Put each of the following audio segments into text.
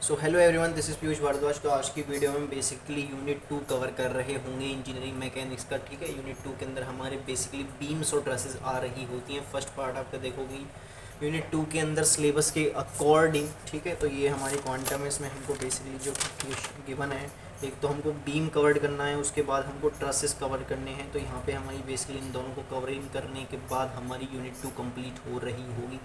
So hello everyone, this is Piyush Bhardwaj. तो आज की वीडियो में बेसिकली यूनिट 2 कवर कर रहे होंगे इंजीनियरिंग मैकेनिक्स का। ठीक है, यूनिट 2 के अंदर हमारे बेसिकली बीम्स और ट्रसेस आ रही होती हैं। फर्स्ट पार्ट आपका देखोगे यूनिट 2 के अंदर सिलेबस के अकॉर्डिंग। ठीक है, तो ये हमारी क्वांटम है, इसमें हमको बेसिकली जो गिवन है, एक तो हमको बीम कवर करना है, उसके बाद हमको ट्रसेस कवर करने हैं। तो यहाँ पे हमारी बेसिकली इन दोनों को कवरिंग करने के बाद हमारी यूनिट 2 कंप्लीट हो रही होगी।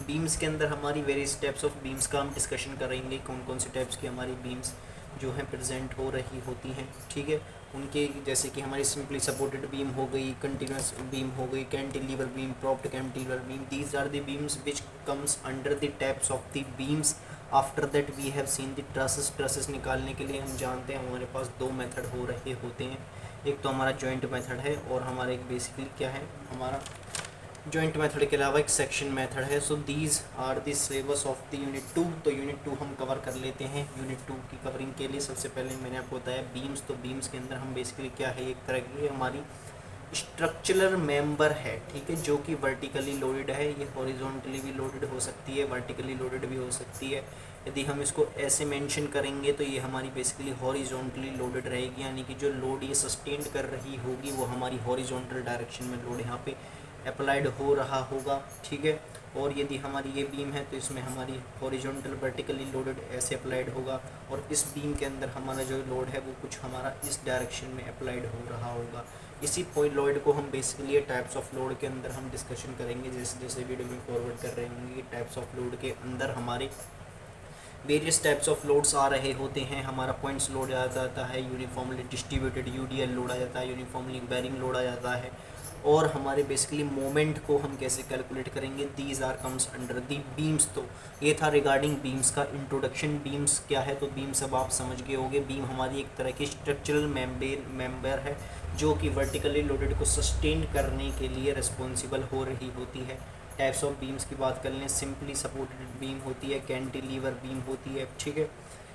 बीम्स के अंदर हमारी वेरियस टाइप्स ऑफ बीम्स का हम डिस्कशन करेंगे, कौन कौन से टाइप्स की हमारी बीम्स जो हैं प्रेजेंट हो रही होती हैं। ठीक है, उनके जैसे कि हमारी सिंपली सपोर्टेड बीम हो गई, कंटिन्यूस बीम हो गई, cantilever beam, propped cantilever beam. These are the beams which comes under the types of the beams. After that we have seen the trusses. Trusses निकालने के लिए हम जानते हैं हमारे पास दो मेथड हो रहे होते हैं। एक तो हमारा जॉइंट मेथड है और हमारा एक बेसिकली क्या है, हमारा जॉइंट मेथड के अलावा एक सेक्शन मेथड है। So these are the syllabus of the unit 2। तो यूनिट 2 हम कवर कर लेते हैं। यूनिट 2 की कवरिंग के लिए सबसे पहले मैंने आपको बताया बीम्स। तो बीम्स के अंदर हम बेसिकली क्या है, एक तरह की हमारी स्ट्रक्चरल मेंबर है। ठीक है, जो कि वर्टिकली लोडेड है। ये हॉरिजॉन्टली भी लोडेड हो सकती है, वर्टिकली लोडेड भी हो सकती है। यदि हम इसको ऐसे मेंशन करेंगे तो ये हमारी बेसिकली हॉरिजॉन्टली लोडेड रहेगी, यानी कि जो लोड ये सस्टेन कर रही होगी वो हमारी हॉरिजॉन्टल डायरेक्शन में लोड यहाँ पे अप्लाइड हो रहा होगा। ठीक है, और यदि हमारी ये बीम है तो इसमें हमारी हॉरिजॉन्टल वर्टिकली लोडेड ऐसे अप्लाइड होगा, और इस बीम के अंदर हमारा जो लोड है वो कुछ हमारा इस डायरेक्शन में अप्लाइड हो रहा होगा। इसी पॉइंट लोड को हम बेसिकली टाइप्स ऑफ लोड के अंदर हम डिस्कशन करेंगे जैसे जैसे वीडियो में फॉरवर्ड कर रहे होंगे। टाइप्स ऑफ लोड के अंदर हमारे वेरियस टाइप्स ऑफ लोड्स आ रहे होते हैं। हमारा पॉइंट्स लोड आ जाता है, यूनिफॉर्मली डिस्ट्रीब्यूटेड यूडीएल लोड आ जाता है, यूनिफॉर्मली बेरिंग लोड आ जाता है। और हमारे बेसिकली मोमेंट को हम कैसे कैलकुलेट करेंगे, these are comes under the beams. तो ये था रिगार्डिंग बीम्स का इंट्रोडक्शन। बीम्स क्या है, तो बीम्स अब आप समझ गए होंगे। बीम हमारी एक तरह की स्ट्रक्चरल मेंबर है जो कि वर्टिकली लोडेड को सस्टेन करने के लिए रिस्पॉन्सिबल हो रही होती है। टाइप्स ऑफ बीम्स की बात कर लें, सिंपली सपोर्टेड बीम होती है, कैंटिलीवर बीम होती है। ठीक है,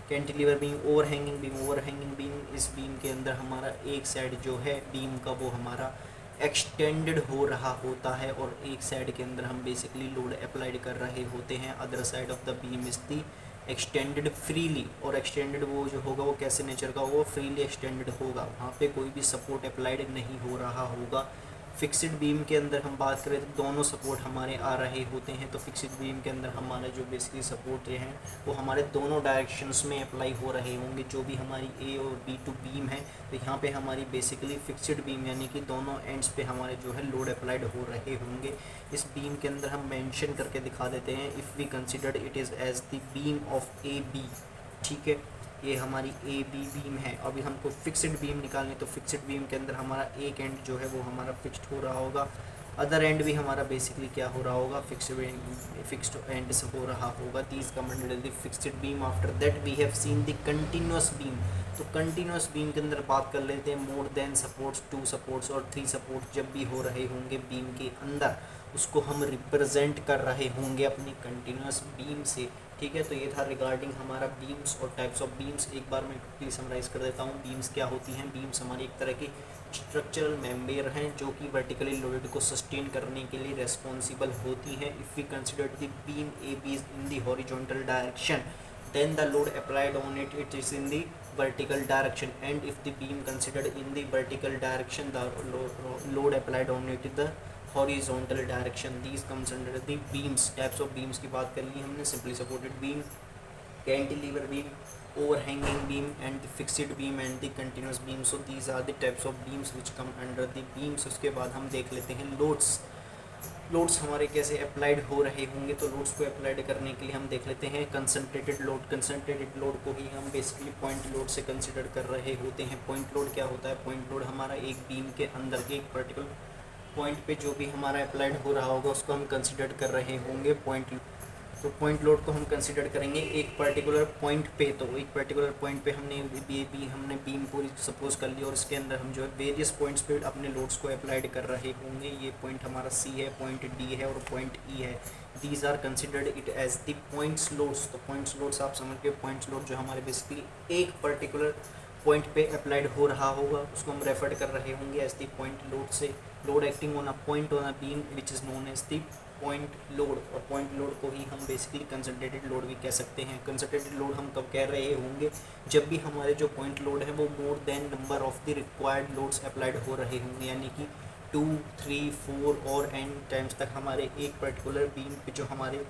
cantilever beam, overhanging beam. Overhanging beam, इस बीम के अंदर हमारा एक साइड जो है बीम का वो हमारा एक्सटेंडेड हो रहा होता है और एक साइड के अंदर हम बेसिकली लोड अप्लाइड कर रहे होते हैं। Other side of the beam is the extended freely. और एक्सटेंडेड वो जो होगा वो कैसे नेचर का होगा, फ्रीली एक्सटेंडेड होगा, वहाँ पे कोई भी सपोर्ट अप्लाइड नहीं हो रहा होगा। फिक्स्ड बीम के अंदर हम बात करें तो दोनों सपोर्ट हमारे आ रहे होते हैं। तो फिक्स्ड बीम के अंदर हमारा जो बेसिकली सपोर्ट हैं वो हमारे दोनों डायरेक्शंस में अप्लाई हो रहे होंगे। जो भी हमारी ए और बी टू बीम है, तो यहाँ पे हमारी बेसिकली फिक्स्ड बीम यानी कि दोनों एंड्स पे हमारे जो है लोड अप्लाइड हो रहे होंगे। इस बीम के अंदर हम मेंशन करके दिखा देते हैं, if we consider it is as the beam of A B. ठीक है, ये हमारी ए बी बीम है। अभी हमको फिक्स्ड बीम निकालनी, तो फिक्स्ड बीम के अंदर हमारा एक एंड जो है वो हमारा फिक्स्ड हो रहा होगा, अदर एंड भी हमारा बेसिकली क्या हो रहा होगा, फिक्स्ड एंड से हो रहा होगा। तीस का मंडल fixed beam. After that we have seen the continuous beam. तो कंटिन्यूस बीम के अंदर बात कर लेते हैं, मोर देन सपोर्ट्स, 2 सपोर्ट्स और 3 सपोर्ट्स जब भी हो रहे होंगे बीम के अंदर, उसको हम रिप्रेजेंट कर रहे होंगे अपनी कंटिन्यूस बीम से। ठीक है, तो ये था रिगार्डिंग हमारा बीम्स और टाइप्स ऑफ बीम्स। एक बार मैं क्विकली समराइज़ कर देता हूँ बीम्स क्या होती हैं। बीम्स हमारी एक तरह की स्ट्रक्चरल मेंबर हैं जो कि वर्टिकली लोडेड को सस्टेन करने के लिए रेस्पॉन्सिबल होती हैं। If we consider the beam A B in the horizontal direction, then the load applied on it is in the vertical direction, and if the beam considered in the vertical direction, the load applied on it is the horizontal direction. These comes under the beams. Types of beams की बात कर ली हमने, simply supported beam, cantilever beam, overhanging beam and the fixed beam and the continuous beam. So these are the types of beams which come under the beams. उसके बाद हम देख लेते हैं लोड्स। लोड्स हमारे कैसे अप्लाइड हो रहे होंगे। तो लोड्स को अप्लाइड करने के लिए हम देख लेते हैं कंसंट्रेटेड लोड। कंसंट्रेटेड लोड को ही हम बेसिकली पॉइंट लोड से कंसिडर कर रहे होते हैं। पॉइंट लोड क्या होता है, पॉइंट लोड हमारा एक बीम के अंदर के एक पर्टिकुलर पॉइंट पे जो भी हमारा अप्लाइड हो रहा होगा उसको हम कंसिडर कर रहे होंगे पॉइंट। तो पॉइंट लोड को हम कंसिडर करेंगे एक पर्टिकुलर पॉइंट पे। तो एक पर्टिकुलर पॉइंट पे हमने हमने बीम पूरी सपोज कर ली और इसके अंदर हम जो है वेरियस पॉइंट्स पे अपने लोड्स को अप्लाइड कर रहे होंगे। ये पॉइंट हमारा सी है, पॉइंट डी है और पॉइंट ई है। These are considered it as the points loads. तो पॉइंट्स लोड्स आप समझ के, पॉइंट्स लोड जो हमारे बेसिकली एक पर्टिकुलर पॉइंट पे अप्लाइड हो रहा होगा उसको हम रेफर कर रहे होंगे एज द पॉइंट लोड से। Load acting on a point on a beam which is known as the point load, और पॉइंट लोड को ही हम बेसिकली कंसंट्रेटेड लोड भी कह सकते हैं। कंसंट्रेटेड लोड हम कब कह रहे होंगे, जब भी हमारे जो पॉइंट लोड है वो more than number of the required loads applied हो रहे होंगे, यानी कि 2, 3, 4 और n टाइम्स तक हमारे एक पर्टिकुलर बीम पे जो हमारे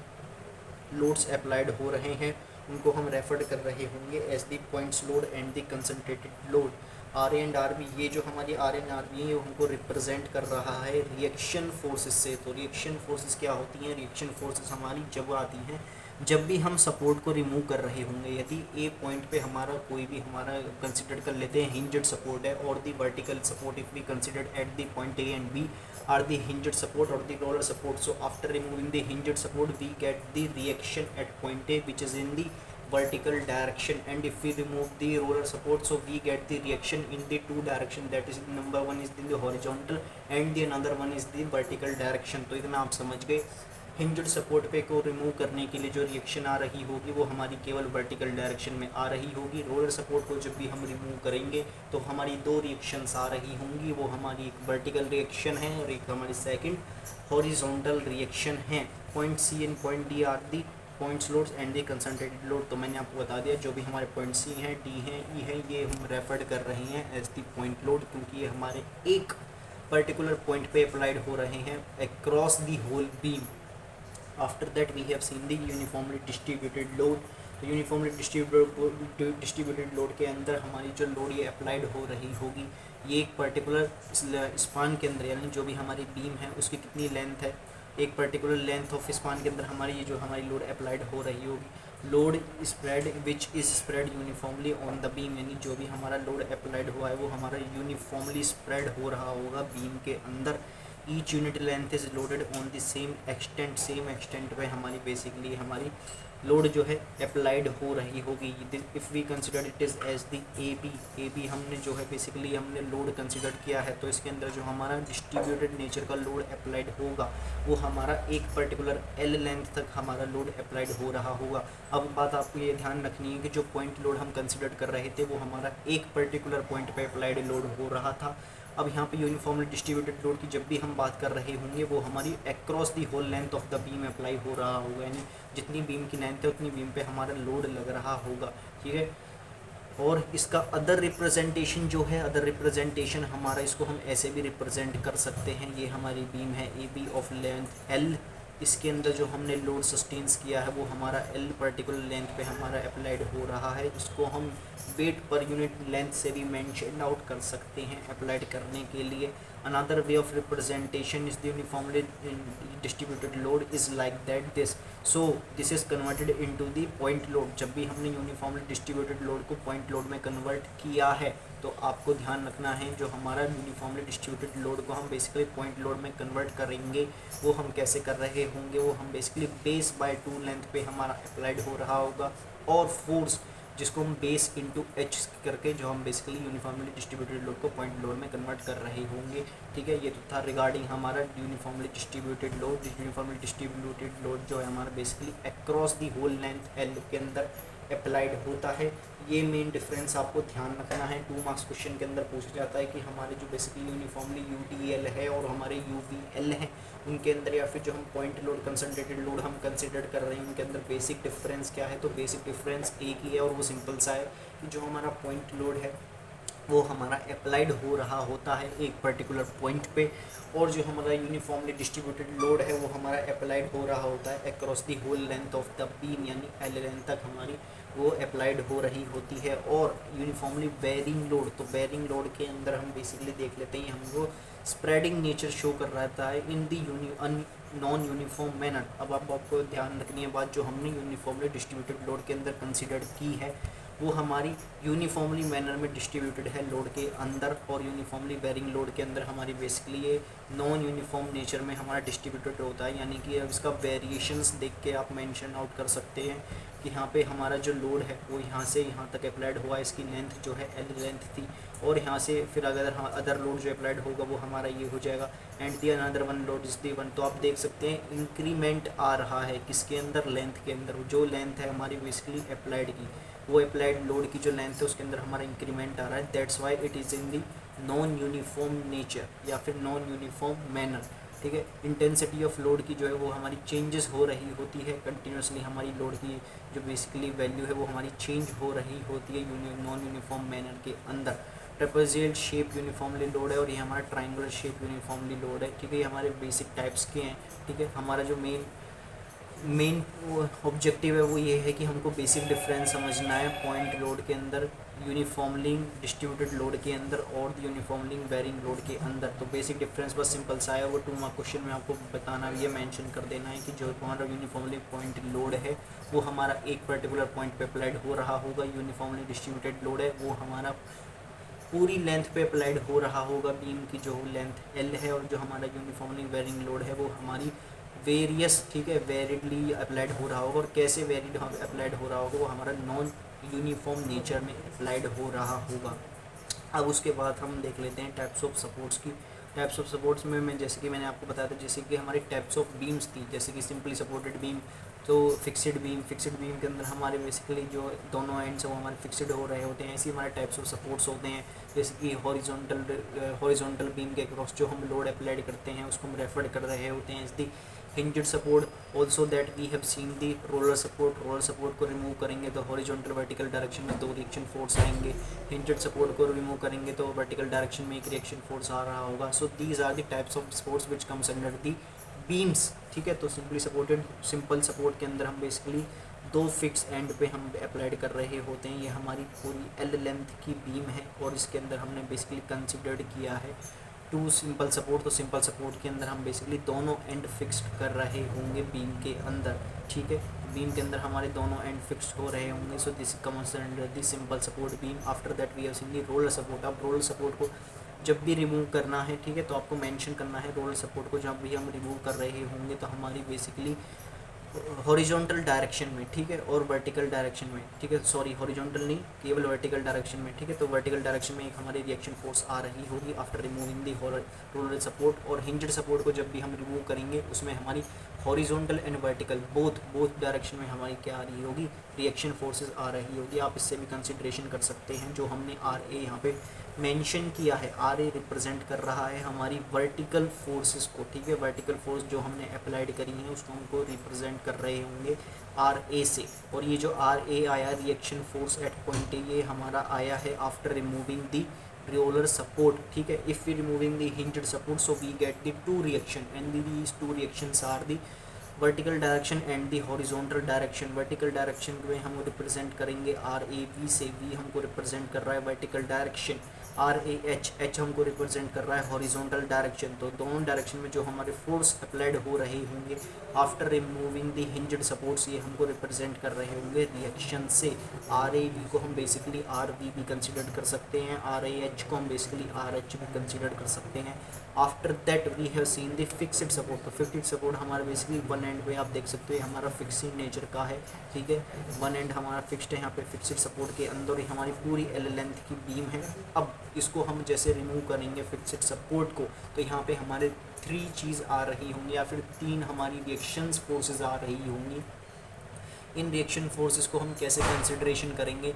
लोड्स अप्लाइड हो रहे हैं उनको हम रेफर कर रहे होंगे as the points load and the concentrated load. R A and R B, ये जो हमारी आर एंड आर बी है हमको रिप्रेजेंट कर रहा है रिएक्शन फोर्सेस से। तो रिएक्शन फोर्सेस क्या होती हैं? रिएक्शन फोर्सेस हमारी जब आती हैं जब भी हम सपोर्ट को रिमूव कर रहे होंगे। यदि ए पॉइंट पे हमारा कोई भी हमारा कंसिडर कर लेते हैं हिंज्ड सपोर्ट है, और the vertical support if we consider at the point A and B are the hinged support or the roller support. So after removing the hinged support we get the reaction at point A which is in the vertical direction, and if we remove the roller support so we get the reaction in the two direction, that is number one is in the horizontal and the another one is the vertical direction. तो इतना आप समझ गए। Hinged support पे को remove करने के लिए जो रिएक्शन आ रही होगी वो हमारी केवल वर्टिकल डायरेक्शन में आ रही होगी। रोलर सपोर्ट को जब भी हम रिमूव करेंगे तो हमारी दो रिएक्शंस आ रही होंगी, वो हमारी एक वर्टिकल रिएक्शन है और एक हमारी सेकंड हॉरिजॉन्टल रिएक्शन है। Point C and point D are the points loads and the concentrated load. तो मैंने आपको बता दिया जो भी हमारे पॉइंट सी हैं, डी हैं, ई हैं, ये हम रेफर्ड कर रहे हैं एज दी पॉइंट लोड, क्योंकि ये हमारे एक पर्टिकुलर पॉइंट पे अप्लाइड हो रहे हैं across the whole beam. After that we have seen the uniformly distributed load. तो यूनिफॉर्मली डिस्ट्रीब्यूटेड लोड के अंदर हमारी जो लोड ये अप्लाइड हो रही होगी, ये एक पर्टिकुलर स्पान के अंदर, यानी जो भी हमारी बीम है उसकी कितनी लेंथ है, एक पर्टिकुलर लेंथ ऑफ स्पान के अंदर हमारी ये जो हमारी लोड अप्लाइड हो रही होगी। Load spread which is spread uniformly on the beam, यानी जो भी हमारा लोड अप्लाइड हुआ है वो हमारा यूनिफॉर्मली स्प्रेड हो रहा होगा बीम के अंदर। Each unit length is loaded on the same extent पे हमारी बेसिकली हमारी लोड जो है अप्लाइड हो रही होगी। If we consider it is as the A B हमने जो है बेसिकली हमने लोड कंसिडर किया है, तो इसके अंदर जो हमारा डिस्ट्रीब्यूटेड नेचर का लोड अप्लाइड होगा वो हमारा एक पर्टिकुलर एल लेंथ तक हमारा लोड अप्लाइड हो रहा होगा। अब बात आपको ये ध्यान रखनी है कि जो पॉइंट लोड हम कंसिडर कर रहे थे वो हमारा एक पर्टिकुलर पॉइंट पे अप्लाइड लोड हो रहा था। अब यहाँ पे यूनिफॉर्मली डिस्ट्रीब्यूटेड लोड की जब भी हम बात कर रहे होंगे वो हमारी across the whole length of the beam apply हो रहा होगा, यानी जितनी बीम की लेंथ है उतनी बीम पे हमारा लोड लग रहा होगा, ठीक है। और इसका अदर रिप्रेजेंटेशन जो है, अदर रिप्रेजेंटेशन हमारा इसको हम ऐसे भी रिप्रेजेंट कर सकते हैं। ये हमारी बीम है A B of length L, इसके अंदर जो हमने लोड सस्टेंस किया है वो हमारा एल पर्टिकुलर लेंथ पे हमारा अप्लाइड हो रहा है। इसको हम वेट पर यूनिट लेंथ से भी मेंशन आउट कर सकते हैं अप्लाइड करने के लिए। Another way of representation is the uniformly distributed load is like that this. So this is converted into the point load. जब भी हमने यूनिफॉर्मली डिस्ट्रीब्यूटेड लोड को पॉइंट लोड में कन्वर्ट किया है तो आपको ध्यान रखना है जो हमारा यूनिफॉर्मली डिस्ट्रीब्यूटेड लोड को हम बेसिकली पॉइंट लोड में कन्वर्ट करेंगे वो हम कैसे कर रहे होंगे, वो हम बेसिकली बेस बाय 2 लेंथ पे हमारा अप्लाइड हो रहा होगा, और फोर्स जिसको हम बेस इंटू एच करके जो हम बेसिकली यूनिफॉर्मली डिस्ट्रीब्यूटेड लोड को पॉइंट लोड में कन्वर्ट कर रहे होंगे, ठीक है। ये तो था रिगार्डिंग हमारा uniformly distributed load. Uniformly distributed load जो है हमारा basically across the whole length L के अंदर अप्लाइड होता है। ये मेन डिफरेंस आपको ध्यान रखना है। 2 मार्क्स क्वेश्चन के अंदर पूछा जाता है कि हमारे जो बेसिकली यूनिफॉर्मली यूटीएल है और हमारे यूवीएल हैं उनके अंदर, या फिर जो हम पॉइंट लोड कंसंट्रेटेड लोड हम कंसिडर कर रहे हैं उनके अंदर बेसिक डिफरेंस क्या है। तो बेसिक डिफरेंस एक ही है और वो सिंपल सा है कि जो हमारा पॉइंट लोड है वो हमारा अप्लाइड हो रहा होता है एक पर्टिकुलर पॉइंट पे, और जो हमारा यूनिफॉर्मली डिस्ट्रीब्यूटेड लोड है वो हमारा अप्लाइड हो रहा होता है across the whole length of the beam, यानी एल लेंथ तक हमारी वो अप्लाइड हो रही होती है। और यूनिफॉर्मली वेरिंग लोड, तो वेरिंग लोड के अंदर हम बेसिकली देख लेते हैं हमको स्प्रेडिंग नेचर शो कर रहता है इन दी नॉन यूनिफॉर्म मैनर। अब आपको ध्यान रखनी है बात, जो हमने यूनिफॉर्मली डिस्ट्रीब्यूटेड लोड के अंदर कंसिडर की है वो हमारी यूनिफॉर्मली मैनर में डिस्ट्रीब्यूटेड है लोड के अंदर, और यूनिफॉर्मली बेरिंग लोड के अंदर हमारी बेसिकली ये नॉन यूनिफॉर्म नेचर में हमारा डिस्ट्रीब्यूटेड होता है। यानी कि अब इसका वेरिएशंस देख के आप मेंशन आउट कर सकते हैं कि यहाँ पे हमारा जो लोड है वो यहाँ से यहाँ तक अप्लाइड हुआ, इसकी लेंथ जो है एल लेंथ थी, और यहाँ से फिर अगर अदर लोड जो अप्लाइड होगा वो हमारा ये हो जाएगा, and the another one load is the one. तो आप देख सकते हैं इंक्रीमेंट आ रहा है किसके अंदर, लेंथ के अंदर। जो लेंथ है हमारी बेसिकली अप्लाइड की, वो अप्लाइड लोड की जो लेंथ है उसके अंदर हमारा इंक्रीमेंट आ रहा है। That's why it is in the non uniform nature या फिर नॉन यूनिफॉर्म मैनर। ठीक है। इंटेंसिटी ऑफ लोड की जो है वो हमारी चेंजेस हो रही होती है कंटिन्यूसली, हमारी लोड की जो बेसिकली वैल्यू है वो हमारी चेंज हो रही होती है नॉन यूनिफॉर्म मैनर के अंदर। ट्रेपेजियल शेप यूनिफॉर्मली लोड है और ये हमारा ट्राइंगुलर शेप यूनिफॉर्मली लोड है, ठीक है। ये हमारे बेसिक टाइप्स के हैं, ठीक है। हमारा जो मेन ऑब्जेक्टिव है वो ये है कि हमको बेसिक डिफरेंस समझना है पॉइंट लोड के अंदर, यूनिफॉर्मली डिस्ट्रीब्यूटेड लोड के अंदर और यूनिफॉर्मली वेरिंग लोड के अंदर। तो बेसिक डिफरेंस बस सिंपल सा है, वो 2 मार्क क्वेश्चन में आपको बताना, ये मेंशन कर देना है कि जो हमारा यूनिफॉर्मली पॉइंट लोड है वो हमारा एक पर्टिकुलर पॉइंट पे अप्लाइड हो रहा होगा, यूनिफॉर्मली डिस्ट्रीब्यूटेड लोड है वो हमारा पूरी लेंथ पे अप्लाइड हो रहा होगा, बीम की जो लेंथ एल है, और जो हमारा यूनिफॉर्मली वेरिंग लोड है वो हमारी वेरियस, ठीक है, वेरिडली अप्लाइड हो रहा होगा। और कैसे वेरिड अप्लाइड हो रहा होगा वो हमारा नॉन यूनिफॉर्म नेचर में अप्लाइड हो रहा होगा। अब उसके बाद हम देख लेते हैं टाइप्स ऑफ सपोर्ट्स की। टाइप्स ऑफ सपोर्ट्स में मैं जैसे कि मैंने आपको बताया था, जैसे कि हमारी टाइप्स ऑफ बीम्स थी, जैसे कि सिंपली सपोर्टेड बीम, तो फिक्स्ड बीम के अंदर हमारे बेसिकली जो दोनों एंड्स हैं वो हमारे फिक्स्ड हो रहे होते हैं। ऐसे हमारे टाइप्स ऑफ सपोर्ट्स होते हैं, जैसे कि हॉरिजॉन्टल बीम के अक्रॉस जो हम लोड अप्लाइड करते हैं उसको हम रेफर कर रहे होते हैं as the hinged support. Also that we have seen the roller support को रिमूव करेंगे तो हॉरिजॉन्टल वर्टिकल डायरेक्शन में 2 रिएक्शन फोर्स आएंगे। हिंज्ड सपोर्ट को रिमूव करेंगे तो वर्टिकल डायरेक्शन में 1 रिएक्शन फोर्स आ रहा होगा। So these are the types of supports which comes under the beams, ठीक है। तो सिंपल सपोर्ट के अंदर हम बेसिकली 2 फिक्स एंड पे हम अप्लाइड कर रहे होते हैं। ये हमारी पूरी एल लेंथ की बीम है और इसके अंदर हमने बेसिकली कंसिडर्ड किया है 2 सिंपल सपोर्ट। तो सिंपल सपोर्ट के अंदर हम बेसिकली दोनों एंड फिक्स्ड कर रहे होंगे बीम के अंदर, ठीक है। बीम के अंदर हमारे दोनों एंड फिक्स्ड हो रहे होंगे। So this comes under the simple support beam. After that we have seen the roller support. अब रोलर सपोर्ट को जब भी रिमूव करना है, ठीक है, तो आपको मेंशन करना है रोलर सपोर्ट को जब भी हम रिमूव कर रहे होंगे तो हमारी बेसिकली हॉरिजॉन्टल डायरेक्शन में, ठीक है, और वर्टिकल डायरेक्शन में, ठीक है, सॉरी हॉरिजॉन्टल नहीं, केवल वर्टिकल डायरेक्शन में, ठीक है। तो वर्टिकल डायरेक्शन में एक हमारी रिएक्शन फोर्स आ रही होगी after removing the roller support. और हिंज्ड सपोर्ट को जब भी हम रिमूव करेंगे उसमें हमारी horizontal and vertical both direction में हमारी क्या आ रही होगी, रिएक्शन फोर्सेस आ रही होगी। आप इससे भी कंसिडरेशन कर सकते हैं। जो हमने आर ए यहाँ पे मेंशन किया है, आर ए रिप्रेजेंट कर रहा है हमारी वर्टिकल फोर्सेस को, ठीक है। वर्टिकल फोर्स जो हमने अप्लाइड करी है उसको हमको रिप्रेजेंट कर रहे होंगे आर ए से। और ये जो आर ए आया reaction force at point A, ये हमारा आया है after removing the roller support, ठीक है। If we removing the hinged support so we get the 2 reaction and these 2 reactions are the vertical direction and the horizontal direction. Vertical direction में हम represent करेंगे R A V से, V हमको represent कर रहा है vertical direction, R A H हमको represent कर रहा है हॉरिजॉन्टल डायरेक्शन। तो दोनों डायरेक्शन में जो हमारे फोर्स अप्लाइड हो रहे होंगे after removing the hinged supports, ये हमको रिप्रेजेंट कर रहे होंगे रिएक्शन से। आर ए वी को हम बेसिकली आर वी भी कंसिडर कर सकते हैं, आर ए एच को हम बेसिकली आर एच भी कंसिडर कर सकते हैं। After that we have seen the fixed support. तो फिक्स्ड सपोर्ट हमारा बेसिकली वन एंड पे आप देख सकते हो हमारा फिक्सिंग नेचर का है, ठीक है। वन एंड हमारा फिक्स्ड है यहाँ पे फिक्स्ड सपोर्ट के अंदर, हमारी पूरी एल लेंथ की बीम है। अब इसको हम जैसे रिमूव करेंगे फिक्स्ड सपोर्ट को तो यहाँ पे हमारे 3 चीज़ आ रही होंगी या फिर 3 हमारी रिएक्शंस फोर्सेस आ रही होंगी। इन रिएक्शन फोर्सेस को हम कैसे कंसिडरेशन करेंगे,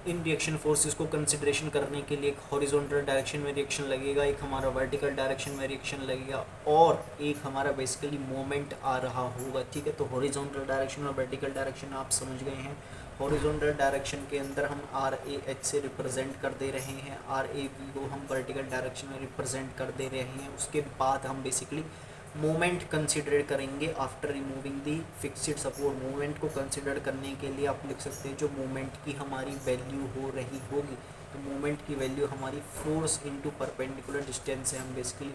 इन रिएक्शन फोर्सेस को कंसिडरेशन करने के लिए एक हॉरिजॉन्टल डायरेक्शन में रिएक्शन लगेगा, एक हमारा वर्टिकल डायरेक्शन में रिएक्शन लगेगा और एक हमारा बेसिकली मोमेंट आ रहा होगा, ठीक है। तो हॉरिजॉन्टल डायरेक्शन और वर्टिकल डायरेक्शन आप समझ गए हैं। हॉरिजॉन्टल डायरेक्शन के अंदर हम आर ए एच से रिप्रेजेंट कर दे रहे हैं, आर ए बी को हम वर्टिकल डायरेक्शन में रिप्रेजेंट कर दे रहे हैं। उसके बाद हम बेसिकली मोमेंट कंसिडर करेंगे आफ्टर रिमूविंग दी फिक्स्ड सपोर्ट। मोमेंट को कंसिडर करने के लिए आप लिख सकते हैं जो मोमेंट की हमारी वैल्यू हो रही होगी, तो मोमेंट की वैल्यू हमारी फोर्स इनटू परपेंडिकुलर डिस्टेंस है। हम बेसिकली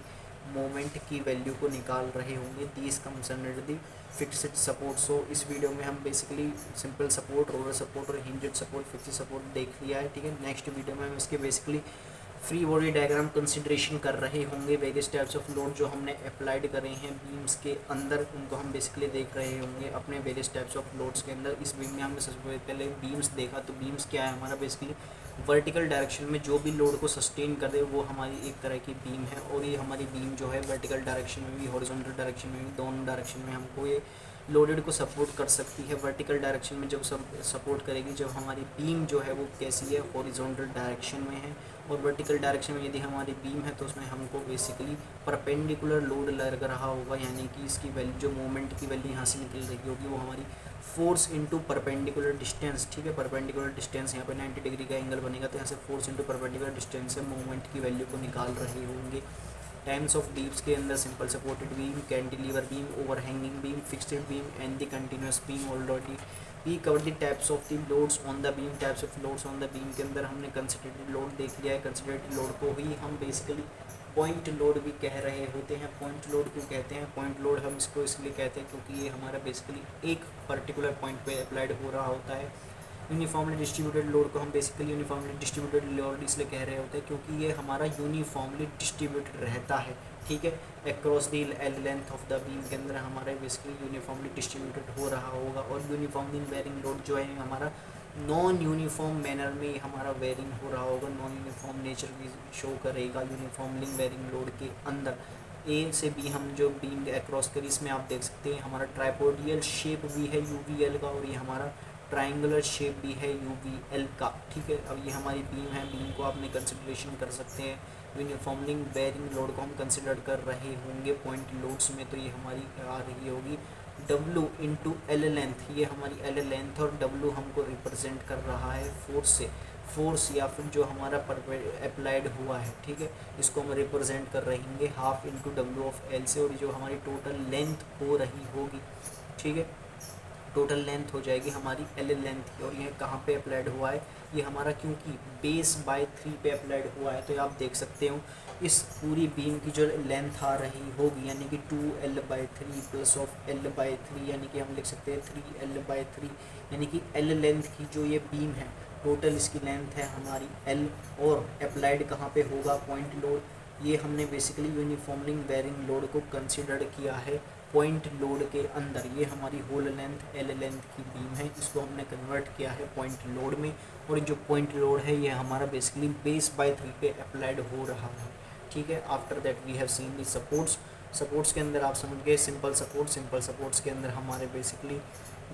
मोमेंट की वैल्यू को निकाल रहे होंगे। This comes under the fixed support. So इस वीडियो में हम basically simple support, roller support और हिंज्ड सपोर्ट, फिक्स्ड सपोर्ट देख लिया है, ठीक है। नेक्स्ट वीडियो में हम इसके basically free body diagram consideration कर रहे होंगे। वेरियस टाइप्स ऑफ लोड जो हमने अप्लाइड करे हैं बीम्स के अंदर उनको हम बेसिकली देख रहे होंगे अपने वेरियस टाइप्स ऑफ लोड्स के अंदर। इस बीम में हमने सबसे पहले बीम्स देखा, तो बीम्स क्या है हमारा बेसिकली वर्टिकल डायरेक्शन में जो भी लोड को सस्टेन कर दे वो हमारी एक तरह की बीम है। और ये हमारी बीम जो है वर्टिकल डायरेक्शन में भी हॉरिजॉन्टल डायरेक्शन में भी दोनों डायरेक्शन में हमको ये लोडेड को सपोर्ट कर सकती है वर्टिकल डायरेक्शन में, जब सपोर्ट करेगी जब हमारी बीम जो है वो कैसी है, हॉरिजॉन्टल डायरेक्शन में है। और वर्टिकल डायरेक्शन में यदि हमारी बीम है तो उसमें हमको बेसिकली परपेंडिकुलर लोड लग रहा होगा, यानी कि इसकी वैल्यू जो मोमेंट की वैल्यू यहाँ से निकल रही होगी वो हमारी फोर्स इंटू परपेंडिकुलर डिस्टेंस, ठीक है। परपेंडिकुलर डिस्टेंस यहाँ पे 90 डिग्री का एंगल बनेगा, तो यहाँ से फोर्स इंटू परपेंडिकुलर डिस्टेंस से मोमेंट की वैल्यू को निकाल रहे होंगे। टाइम्स ऑफ बीम्स के अंदर simple supported beam, cantilever beam, overhanging beam, fixed beam and the continuous beam. Already we cover the types of the loads on the beam. Types of loads on the beam के अंदर हमने कंसिडरेटेड load देख लिया है। कंसिडरेटेड load को ही हम basically point load भी कह रहे होते हैं। पॉइंट लोड क्यों कहते हैं? पॉइंट लोड हम इसको इसलिए कहते हैं क्योंकि ये हमारा बेसिकली एक पर्टिकुलर पॉइंट पे अप्लाइड हो रहा होता है। यूनिफॉर्मली डिस्ट्रीब्यूटेड लोड को हम बेसिकली यूनिफॉर्मली डिस्ट्रीब्यूटेड लोड इसलिए कह रहे होते हैं क्योंकि ये हमारा यूनिफॉर्मली डिस्ट्रीब्यूटेड रहता है, ठीक है। Across the length of the beam के अंदर हमारा बेसिकली यूनिफॉर्मली डिस्ट्रीब्यूटेड हो रहा होगा। और यूनिफॉर्मली वेरिंग लोड जो है हमारा नॉन यूनिफॉर्म मैनर में हमारा वेरिंग हो रहा होगा, नॉन यूनिफॉर्म नेचर भी शो करेगा यूनिफॉर्मली वेरिंग लोड के अंदर। ए से बी हम जो बीम अक्रॉस करी इसमें आप देख सकते हैं हमारा ट्राइपोडियल शेप भी है यूवीएल का, और ये हमारा ट्राइंगुलर शेप भी है यूवीएल का, ठीक है। अब ये हमारी बीम है, बीम को आपने कंसिडरेशन कर सकते हैं। यूनिफॉर्मली वेरिंग लोड को हम कंसिडर कर रहे होंगे पॉइंट लोड्स में, तो ये हमारी आ रही होगी W इंटू एल लेंथ। ये हमारी एल लेंथ और W हमको रिप्रेजेंट कर रहा है फोर्स से, फोर्स या फिर जो हमारा अप्लाइड हुआ है, ठीक है, इसको हम रिप्रेजेंट कर रहेंगे half into W of L से। और जो हमारी टोटल लेंथ हो रही होगी, ठीक है, टोटल लेंथ हो जाएगी हमारी एल लेंथ की। और ये कहाँ पे अप्लाइड हुआ है? ये हमारा क्योंकि बेस बाय 3 पे अप्लाइड हुआ है, तो आप देख सकते हो इस पूरी बीम की जो लेंथ आ रही होगी यानी कि 2l/3 प्लस ऑफ l/3, यानी कि हम लिख सकते हैं 3l/3, यानी कि एल लेंथ की जो ये बीम है टोटल इसकी लेंथ है हमारी l। और अप्लाइड कहाँ पे होगा? Point load. ये हमने बेसिकली यूनिफॉर्मली वेरिंग लोड को कंसिडर किया है पॉइंट लोड के अंदर। ये हमारी होल लेंथ एल लेंथ की बीम है, इसको हमने कन्वर्ट किया है पॉइंट लोड में। और जो पॉइंट लोड है ये हमारा बेसिकली बेस बाय 3 पे अप्लाइड हो रहा है, ठीक है। After that we have seen the supports. Supports के अंदर आप समझ गए सिंपल सपोर्ट। सिंपल सपोर्ट्स के अंदर हमारे बेसिकली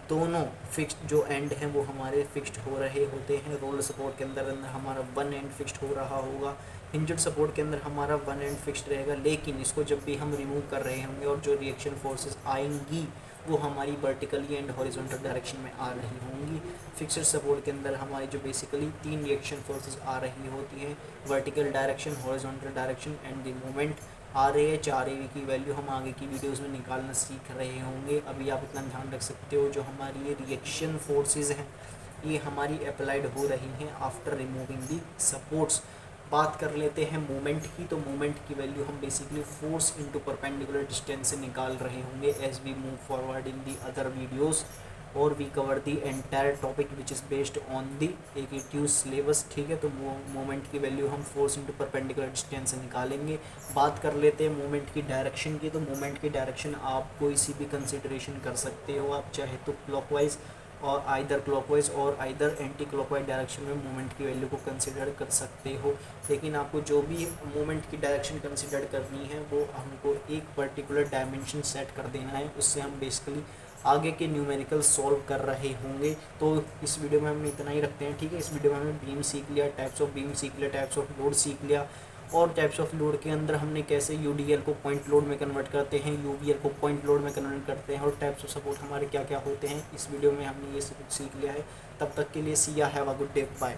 दोनों फिक्स्ड जो एंड हैं वो हमारे फिक्स्ड हो रहे होते हैं। रोल सपोर्ट के अंदर हमारा वन एंड फिक्स्ड हो रहा होगा। हिंजड सपोर्ट के अंदर हमारा वन एंड फिक्स्ड रहेगा, लेकिन इसको जब भी हम रिमूव कर रहे होंगे और जो रिएक्शन फोर्सेस आएंगी वो हमारी वर्टिकली एंड हॉरिजॉन्टल डायरेक्शन में आ रही होंगी। फिक्स्ड सपोर्ट के अंदर हमारी जो बेसिकली 3 रिएक्शन फोर्सेस आ रही होती हैं, vertical direction, horizontal direction and the moment आ रही है। 4 की वैल्यू हम आगे की वीडियोस में निकालना सीख रहे होंगे। अभी आप इतना ध्यान रख सकते हो जो हमारी ये रिएक्शन फोर्सेस हैं ये हमारी अप्लाइड हो रही हैं आफ्टर रिमूविंग दी सपोर्ट्स। बात कर लेते हैं मोमेंट की, तो मोमेंट की वैल्यू हम basically force into perpendicular distance से निकाल रहे होंगे as we move forward in the other videos. और we cover the entire topic which is based on the AKTU syllabus, ठीक है। तो मोमेंट की वैल्यू हम फोर्स इनटू परपेंडिकुलर डिस्टेंस से निकालेंगे। बात कर लेते हैं मोमेंट की डायरेक्शन की, तो मोमेंट की डायरेक्शन आप कोई सी भी कंसिडरेशन कर सकते हो। आप चाहे तो क्लॉकवाइज और आइदर क्लॉकवाइज और आइदर एंटी क्लॉकवाइज डायरेक्शन में मोमेंट की वैल्यू को कंसिडर कर सकते हो। लेकिन आपको जो भी मोमेंट की डायरेक्शन कंसिडर करनी है वो हमको एक पर्टिकुलर डायमेंशन सेट कर देना है, उससे हम बेसिकली आगे के न्यूमेरिकल सॉल्व कर रहे होंगे। तो इस वीडियो में हम इतना ही रखते हैं, ठीक है। इस वीडियो में हमने बीम सीख लिया, टाइप्स ऑफ बीम सीख लिया, टाइप्स ऑफ लोड सीख लिया, और टाइप्स ऑफ लोड के अंदर हमने कैसे UDL को पॉइंट लोड में कन्वर्ट करते हैं, UVL को पॉइंट लोड में कन्वर्ट करते हैं, और टाइप्स ऑफ सपोर्ट हमारे क्या क्या होते हैं इस वीडियो में हमने ये सब सीख लिया है। तब तक के लिए see ya have a good day, bye.